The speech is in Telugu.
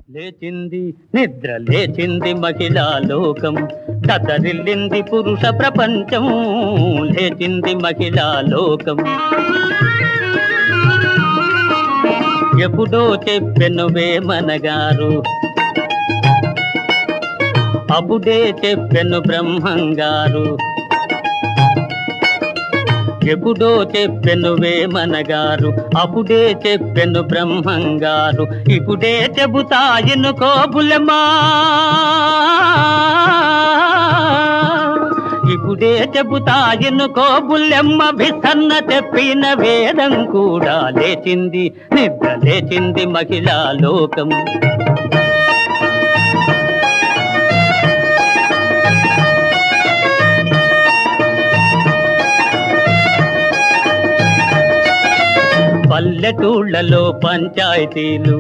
లేచింది నిద్ర లేచింది మహిళా లోకం, దతరిల్లింది పురుష ప్రపంచం. లేచింది మహిళా లోకం. ఎప్పుడో చెప్పెను వేమనగారు, అప్పుడే చెప్పెను బ్రహ్మంగారు. ఎప్పుడో చెప్పెను వేమనగారు, అప్పుడే చెప్పెను బ్రహ్మంగారు. ఇప్పుడే చెబుతాయను కోబులమా, ఇప్పుడే చెబుతాయను కోబులెమ్మ. విసన్న చెప్పిన వేదం కూడా లేచింది నిద్ర లేచింది మహిళా లోకం. పల్లెటూళ్ళలో పంచాయతీలు,